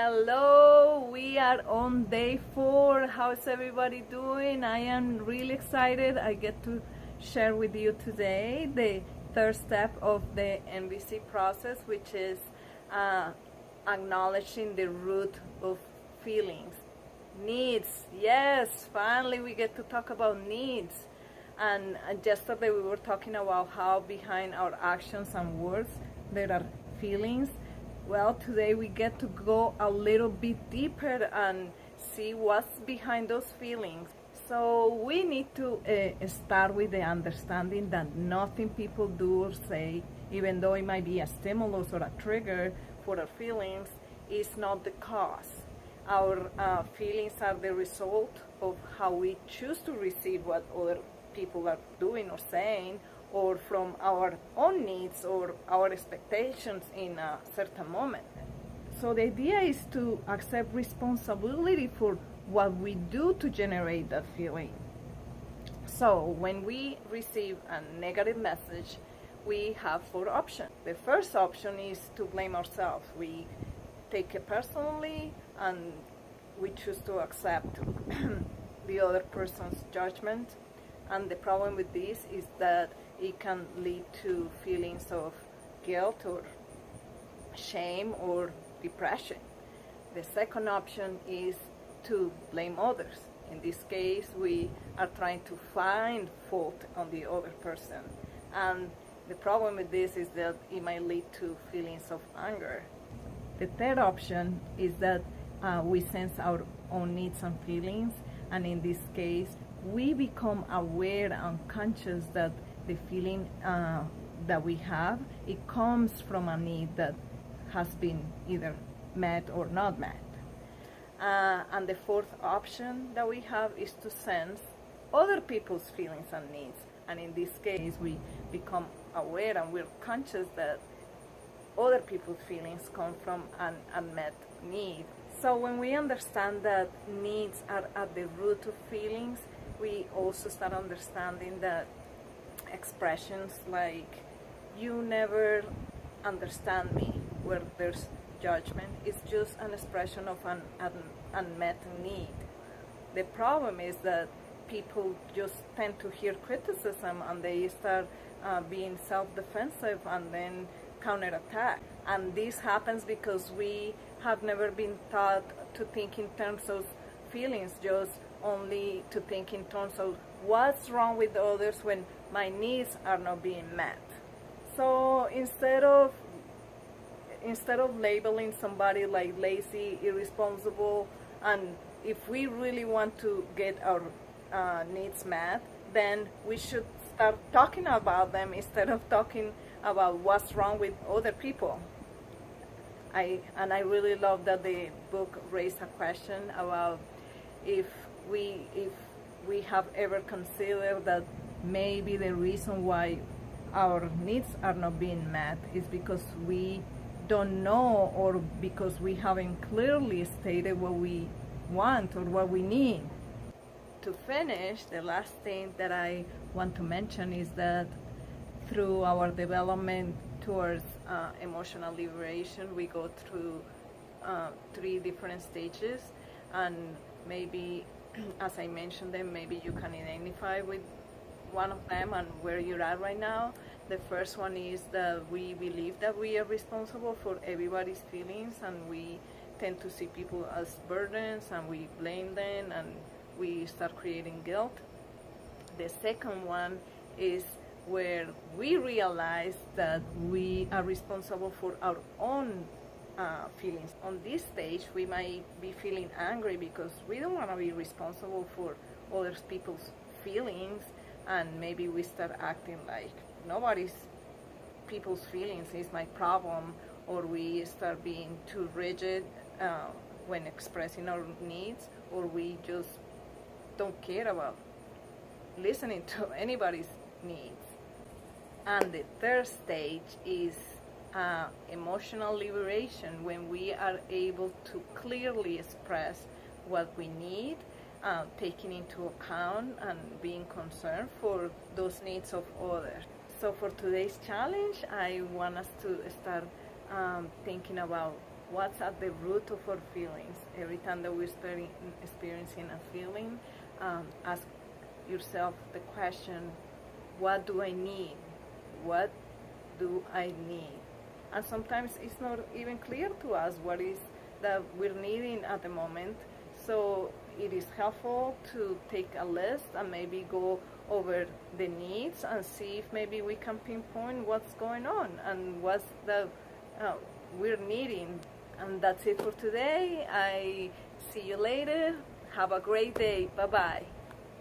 Hello, we are on day 4. How's everybody doing? I am really excited. I get to share with you today the third step of the MVC process, which is uh, acknowledging the root of feelings. Needs. Yes, finally we get to talk about needs. And yesterday we were talking about how behind our actions and words there are feelings. Well, today we get to go a little bit deeper and see what's behind those feelings. So we need to start with the understanding that nothing people do or say, even though it might be a stimulus or a trigger for our feelings, is not the cause. Our feelings are the result of how we choose to receive what other people are doing or saying, or from our own needs or our expectations in a certain moment. So the idea is to accept responsibility for what we do to generate that feeling. So when we receive a negative message, we have 4 options. The first option is to blame ourselves. We take it personally and we choose to accept the other person's judgment. And the problem with this is that it can lead to feelings of guilt or shame or depression. The second option is to blame others. In this case, we are trying to find fault on the other person. And the problem with this is that it might lead to feelings of anger. The third option is that we sense our own needs and feelings, and in this case, we become aware and conscious that the feeling that we have, it comes from a need that has been either met or not met. And the fourth option that we have is to sense other people's feelings and needs. And in this case, we become aware and we're conscious that other people's feelings come from an unmet need. So when we understand that needs are at the root of feelings, we also start understanding that expressions like "you never understand me," where there's judgment, is just an expression of an unmet need. The problem is that people just tend to hear criticism and they start being self-defensive and then counterattack. And this happens because we have never been taught to think in terms of feelings, just only to think in terms of what's wrong with others when my needs are not being met. So instead of labeling somebody like lazy, irresponsible, and if we really want to get our needs met, then we should start talking about them instead of talking about what's wrong with other people. I really love that the book raised a question about if we have ever considered that maybe the reason why our needs are not being met is because we don't know, or because we haven't clearly stated what we want or what we need. To finish, the last thing that I want to mention is that through our development towards emotional liberation, we go through 3 different stages, and maybe as I mentioned them, maybe you can identify with one of them and where you're at right now. The first one is that we believe that we are responsible for everybody's feelings, and we tend to see people as burdens and we blame them and we start creating guilt. The second one is where we realize that we are responsible for our own feelings. On this stage, we might be feeling angry because we don't want to be responsible for other people's feelings, and maybe we start acting like nobody's people's feelings is my problem, or we start being too rigid when expressing our needs, or we just don't care about listening to anybody's needs. And the third stage is emotional liberation, when we are able to clearly express what we need, taking into account and being concerned for those needs of others. So for today's challenge, I want us to start thinking about what's at the root of our feelings. Every time that we're experiencing a feeling, ask yourself the question, what do I need? What do I need? And sometimes it's not even clear to us what is that we're needing at the moment. So it is helpful to take a list and maybe go over the needs and see if maybe we can pinpoint what's going on and what's the we're needing. And that's it for today. I see you later. Have a great day. Bye-bye.